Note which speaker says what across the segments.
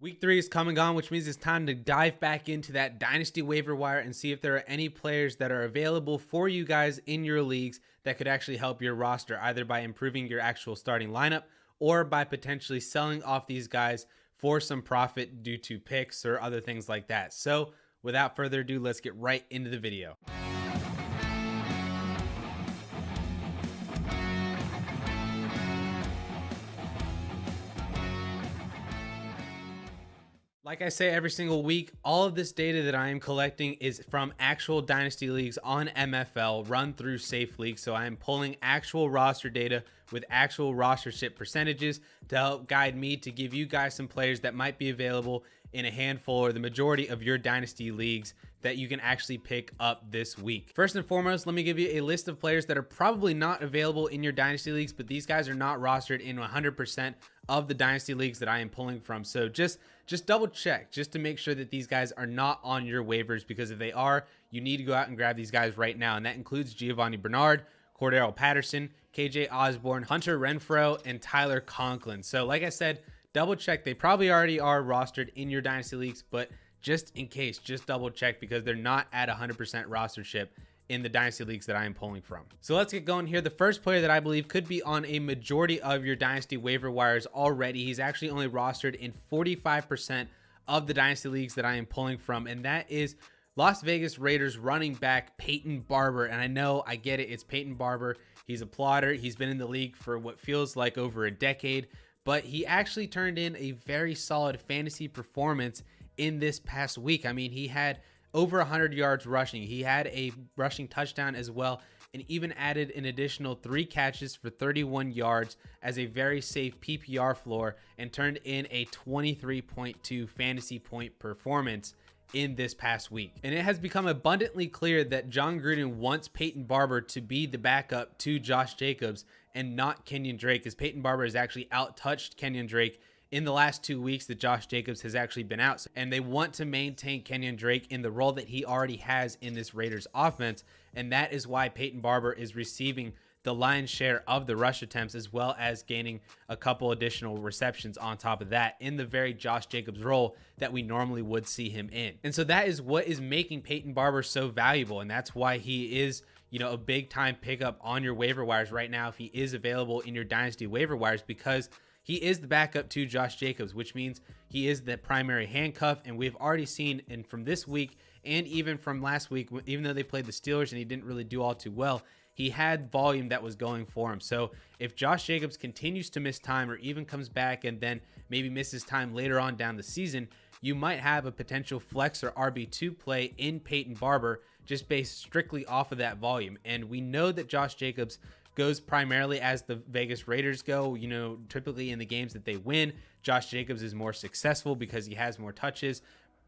Speaker 1: Week 3 is coming on, which means it's time to dive back into that Dynasty waiver wire and see if there are any players that are available for you guys in your leagues that could actually help your roster, either by improving your actual starting lineup or by potentially selling off these guys for some profit due to picks or other things like that. So without further ado, let's get right into the video. Like I say every single week, all of this data that I am collecting is from actual Dynasty leagues on MFL run through Safe League. So I am pulling actual roster data with actual rostership percentages to help guide me to give you guys some players that might be available in a handful or the majority of your Dynasty leagues that you can actually pick up this week. First and foremost, let me give you a list of players that are probably not available in your Dynasty leagues, but these guys are not rostered in 100% of the Dynasty leagues that I am pulling from. So just double check just to make sure that these guys are not on your waivers, because if they are, you need to go out and grab these guys right now. And that includes Giovanni Bernard, Cordero Patterson, KJ Osborne, Hunter Renfrow, and Tyler Conklin. So like I said, double check. They probably already are rostered in your Dynasty leagues, but just in case, just double check, because they're not at 100% rostership in the Dynasty leagues that I am pulling from. So let's get going here. The first player that I believe could be on a majority of your Dynasty waiver wires already. He's actually only rostered in 45% of the Dynasty leagues that I am pulling from, and that is Las Vegas Raiders running back Peyton Barber. And I know, I get it, it's Peyton Barber. He's a plotter. He's been in the league for what feels like over a decade, but he actually turned in a very solid fantasy performance in this past week. I mean, he had over 100 yards rushing. He had a rushing touchdown as well, and even added an additional 3 catches for 31 yards as a very safe PPR floor, and turned in a 23.2 fantasy point performance in this past week. And it has become abundantly clear that John Gruden wants Peyton Barber to be the backup to Josh Jacobs and not Kenyon Drake, as Peyton Barber has actually out-touched Kenyon Drake in the last 2 weeks that Josh Jacobs has actually been out. And they want to maintain Kenyon Drake in the role that he already has in this Raiders offense. And that is why Peyton Barber is receiving the lion's share of the rush attempts, as well as gaining a couple additional receptions on top of that in the very Josh Jacobs role that we normally would see him in. And so that is what is making Peyton Barber so valuable. And that's why he is, you know, a big time pickup on your waiver wires right now if he is available in your Dynasty waiver wires, because he is the backup to Josh Jacobs, which means he is the primary handcuff. And we've already seen, and from this week and even from last week, even though they played the Steelers and he didn't really do all too well, he had volume that was going for him. So if Josh Jacobs continues to miss time, or even comes back and then maybe misses time later on down the season, you might have a potential flex or RB2 play in Peyton Barber just based strictly off of that volume. And we know that Josh Jacobs goes primarily as the Vegas Raiders go. You know, typically in the games that they win, Josh Jacobs is more successful because he has more touches,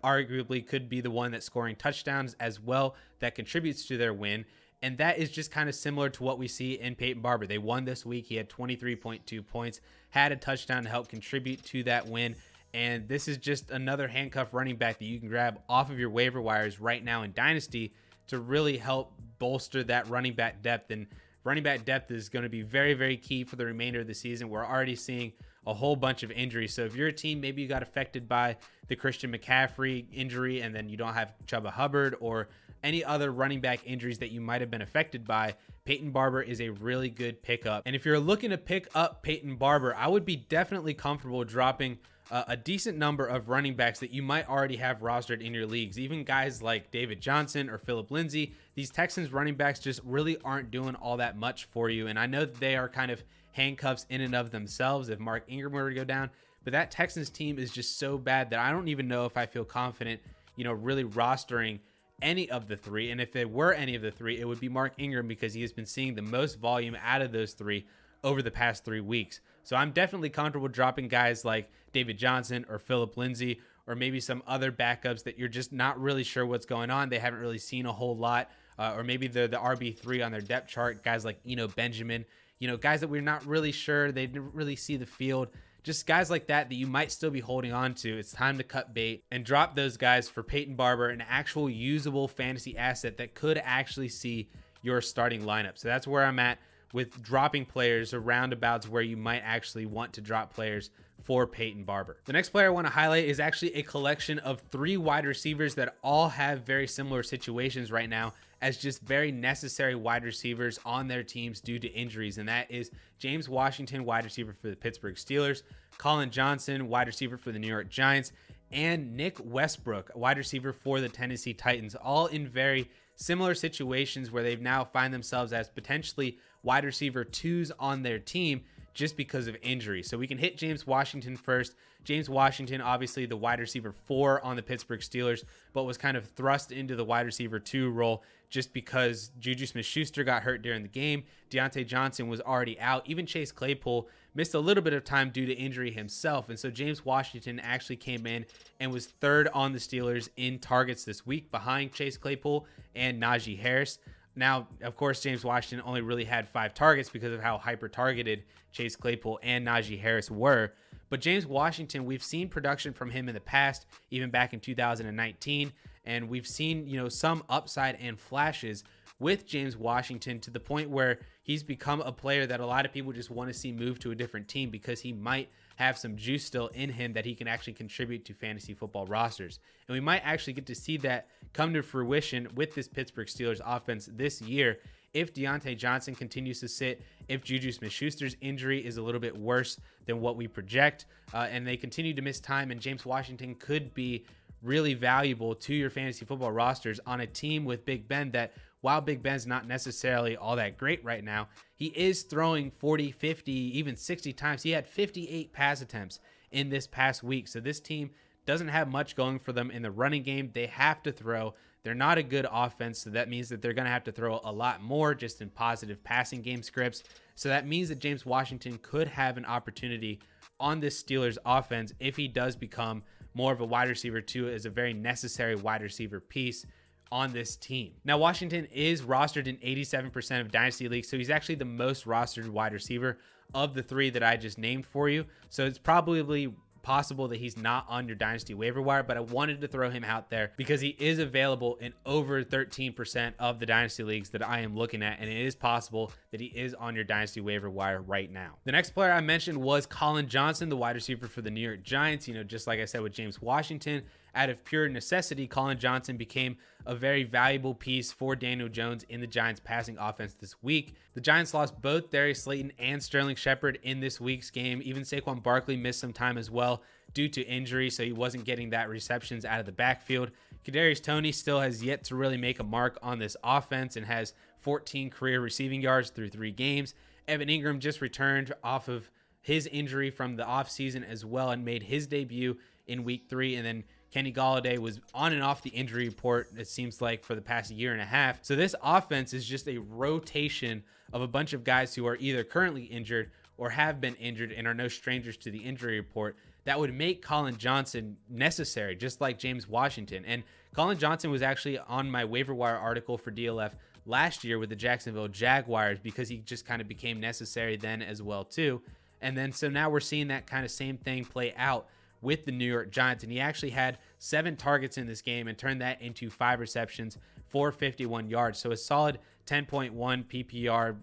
Speaker 1: arguably could be the one that's scoring touchdowns as well, that contributes to their win. And that is just kind of similar to what we see in Peyton Barber. They won this week. He had 23.2 points, had a touchdown to help contribute to that win. And this is just another handcuff running back that you can grab off of your waiver wires right now in Dynasty to really help bolster that running back depth. And running back depth is going to be very, very key for the remainder of the season. We're already seeing a whole bunch of injuries. So if you're a team, maybe you got affected by the Christian McCaffrey injury, and then you don't have Chuba Hubbard or any other running back injuries that you might have been affected by, Peyton Barber is a really good pickup. And if you're looking to pick up Peyton Barber, I would be definitely comfortable dropping a decent number of running backs that you might already have rostered in your leagues. Even guys like David Johnson or Phillip Lindsay. These Texans running backs just really aren't doing all that much for you. And I know that they are kind of handcuffs in and of themselves if Mark Ingram were to go down, but that Texans team is just so bad that I don't even know if I feel confident, you know, really rostering any of the three. And if there were any of the three, it would be Mark Ingram, because he has been seeing the most volume out of those three over the past 3 weeks. So I'm definitely comfortable dropping guys like David Johnson or Phillip Lindsay, or maybe some other backups that you're just not really sure what's going on. They haven't really seen a whole lot, or maybe they're the RB3 on their depth chart, guys like Benjamin, you know, guys that we're not really sure, they didn't really see the field. Just guys like that you might still be holding on to. It's time to cut bait and drop those guys for Peyton Barber, an actual usable fantasy asset that could actually see your starting lineup. So that's where I'm at with dropping players, or roundabouts where you might actually want to drop players for Peyton Barber. The next player I want to highlight is actually a collection of 3 wide receivers that all have very similar situations right now as just very necessary wide receivers on their teams due to injuries. And that is James Washington, wide receiver for the Pittsburgh Steelers, Collin Johnson, wide receiver for the New York Giants, and Nick Westbrook, wide receiver for the Tennessee Titans, all in very similar situations where they've now find themselves as potentially wide receiver 2s on their team just because of injury. So we can hit James Washington first. James Washington, obviously the wide receiver 4 on the Pittsburgh Steelers, but was kind of thrust into the wide receiver 2 role just because Juju Smith-Schuster got hurt during the game. Diontae Johnson was already out. Even Chase Claypool missed a little bit of time due to injury himself. And so James Washington actually came in and was 3rd on the Steelers in targets this week behind Chase Claypool and Najee Harris. Now, of course, James Washington only really had 5 targets because of how hyper-targeted Chase Claypool and Najee Harris were. But James Washington, we've seen production from him in the past, even back in 2019. And we've seen, some upside and flashes with James Washington to the point where he's become a player that a lot of people just want to see move to a different team because he might have some juice still in him that he can actually contribute to fantasy football rosters. And we might actually get to see that come to fruition with this Pittsburgh Steelers offense this year if Diontae Johnson continues to sit, if Juju Smith-Schuster's injury is a little bit worse than what we project, and they continue to miss time, and James Washington could be really valuable to your fantasy football rosters on a team with Big Ben that, while Big Ben's not necessarily all that great right now, he is throwing 40, 50, even 60 times. He had 58 pass attempts in this past week. So this team doesn't have much going for them in the running game. They have to throw. They're not a good offense, so that means that they're going to have to throw a lot more just in positive passing game scripts. So that means that James Washington could have an opportunity on this Steelers offense if he does become more of a wide receiver 2 as a very necessary wide receiver piece on this team. Now, Washington is rostered in 87% of Dynasty leagues, so he's actually the most rostered wide receiver of the 3 that I just named for you. So it's probably possible that he's not on your Dynasty waiver wire, but I wanted to throw him out there because he is available in over 13% of the Dynasty leagues that I am looking at, and it is possible that he is on your Dynasty waiver wire right now. The next player I mentioned was Collin Johnson, the wide receiver for the New York Giants. Just like I said with James Washington, out of pure necessity, Collin Johnson became a very valuable piece for Daniel Jones in the Giants passing offense this week. The Giants lost both Darius Slayton and Sterling Shepard in this week's game. Even Saquon Barkley missed some time as well due to injury, so he wasn't getting that receptions out of the backfield. Kadarius Toney still has yet to really make a mark on this offense and has 14 career receiving yards through 3 games. Evan Ingram just returned off of his injury from the offseason as well and made his debut in week 3, and then Kenny Golladay was on and off the injury report, it seems like, for the past year and a half. So this offense is just a rotation of a bunch of guys who are either currently injured or have been injured and are no strangers to the injury report that would make Collin Johnson necessary, just like James Washington. And Collin Johnson was actually on my waiver wire article for DLF last year with the Jacksonville Jaguars because he just kind of became necessary then as well too. And then so now we're seeing that kind of same thing play out with the New York Giants, and he actually had 7 targets in this game and turned that into 5 receptions for 51 yards. So a solid 10.1 PPR,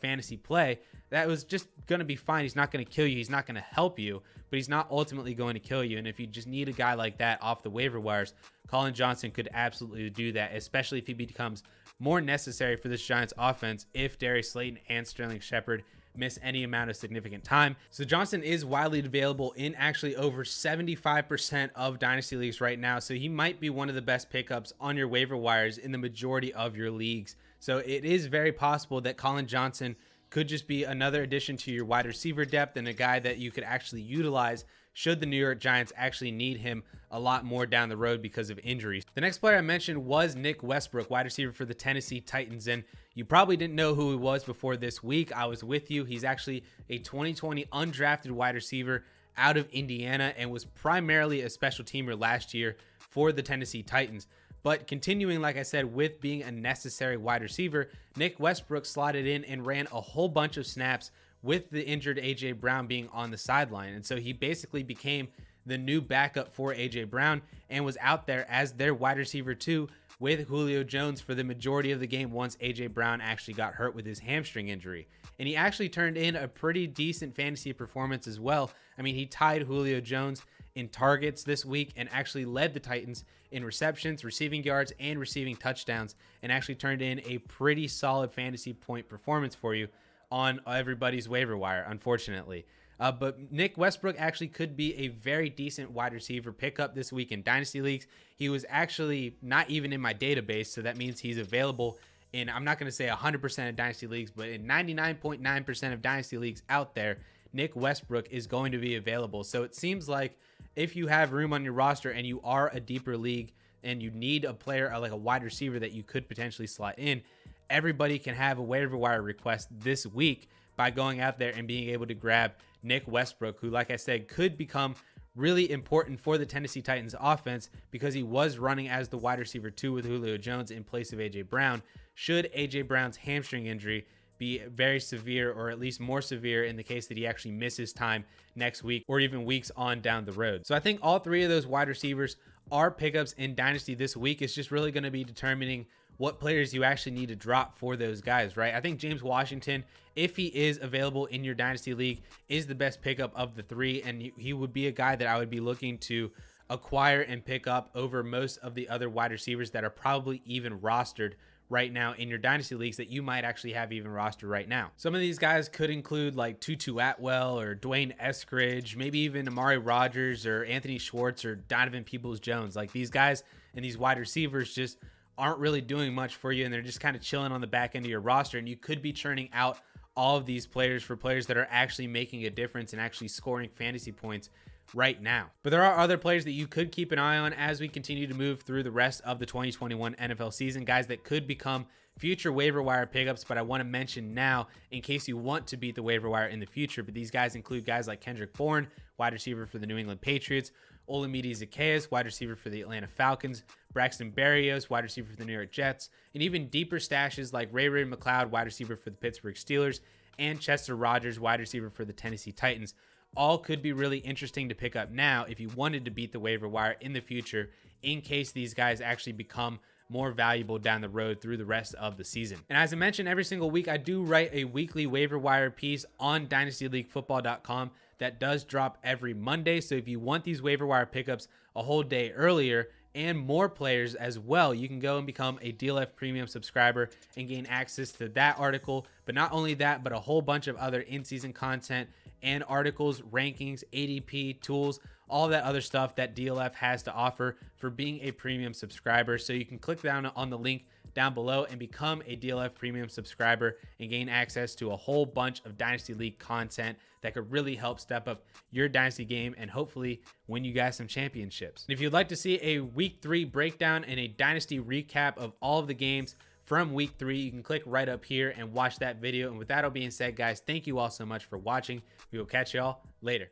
Speaker 1: fantasy play. That was just going to be fine. He's not going to kill you. He's not going to help you, but he's not ultimately going to kill you. And if you just need a guy like that off the waiver wires, Collin Johnson could absolutely do that, especially if he becomes more necessary for this Giants offense if Darius Slayton and Sterling Shepard miss any amount of significant time. So Johnson is widely available in actually over 75% of Dynasty leagues right now. So he might be one of the best pickups on your waiver wires in the majority of your leagues. So it is very possible that Collin Johnson could just be another addition to your wide receiver depth and a guy that you could actually utilize should the New York Giants actually need him a lot more down the road because of injuries. The next player I mentioned was Nick Westbrook, wide receiver for the Tennessee Titans. And you probably didn't know who he was before this week. I was with you. He's actually a 2020 undrafted wide receiver out of Indiana and was primarily a special teamer last year for the Tennessee Titans. But continuing, like I said, with being a necessary wide receiver, Nick Westbrook slotted in and ran a whole bunch of snaps with the injured A.J. Brown being on the sideline. And so he basically became the new backup for A.J. Brown and was out there as their wide receiver 2 with Julio Jones for the majority of the game once A.J. Brown actually got hurt with his hamstring injury. And he actually turned in a pretty decent fantasy performance as well, I mean, he tied Julio Jones in targets this week and actually led the Titans in receptions, receiving yards, and receiving touchdowns, and actually turned in a pretty solid fantasy point performance for you on everybody's waiver wire, unfortunately. But Nick Westbrook actually could be a very decent wide receiver pickup this week in Dynasty Leagues. He was actually not even in my database, so that means he's available in, I'm not going to say 100% of Dynasty Leagues, but in 99.9% of Dynasty Leagues out there, Nick Westbrook is going to be available. So it seems like if you have room on your roster and you are a deeper league and you need a player like a wide receiver that you could potentially slot in, everybody can have a waiver wire request this week by going out there and being able to grab Nick Westbrook, who, like I said, could become really important for the Tennessee Titans offense because he was running as the wide receiver 2 with Julio Jones in place of A.J. Brown. Should A.J. Brown's hamstring injury be very severe, or at least more severe in the case that he actually misses time next week or even weeks on down the road. So I think all three of those wide receivers are pickups in Dynasty this week. It's just really going to be determining what players you actually need to drop for those guys, right? I think James Washington, if he is available in your Dynasty League, is the best pickup of the three, and he would be a guy that I would be looking to acquire and pick up over most of the other wide receivers that are probably even rostered right now in your Dynasty Leagues that you might actually have even rostered right now. Some of these guys could include like Tutu Atwell or Dwayne Eskridge, maybe even Amari Rodgers or Anthony Schwartz or Donovan Peoples-Jones. Like, these guys and these wide receivers just aren't really doing much for you, and they're just kind of chilling on the back end of your roster, and you could be churning out all of these players for players that are actually making a difference and actually scoring fantasy points right now. But there are other players that you could keep an eye on as we continue to move through the rest of the 2021 NFL season, guys that could become future waiver wire pickups, but I want to mention now in case you want to beat the waiver wire in the future. But these guys include guys like Kendrick Bourne, wide receiver for the New England Patriots, Olamide Zaccheaus, wide receiver for the Atlanta Falcons, Braxton Berrios, wide receiver for the New York Jets, and even deeper stashes like Ray McCloud, wide receiver for the Pittsburgh Steelers, and Chester Rogers, wide receiver for the Tennessee Titans. All could be really interesting to pick up now if you wanted to beat the waiver wire in the future, in case these guys actually become more valuable down the road through the rest of the season. And as I mentioned, every single week I do write a weekly waiver wire piece on dynastyleaguefootball.com that does drop every Monday. So if you want these waiver wire pickups a whole day earlier and more players as well, you can go and become a DLF Premium subscriber and gain access to that article. But not only that, but a whole bunch of other in-season content and articles, rankings, ADP, tools, all that other stuff that DLF has to offer for being a premium subscriber. So you can click down on the link down below and become a DLF Premium subscriber and gain access to a whole bunch of Dynasty League content that could really help step up your Dynasty game and hopefully win you guys some championships. And if you'd like to see a Week 3 breakdown and a Dynasty recap of all of the games from Week 3, you can click right up here and watch that video. And with that all being said, guys, thank you all so much for watching. We will catch y'all later.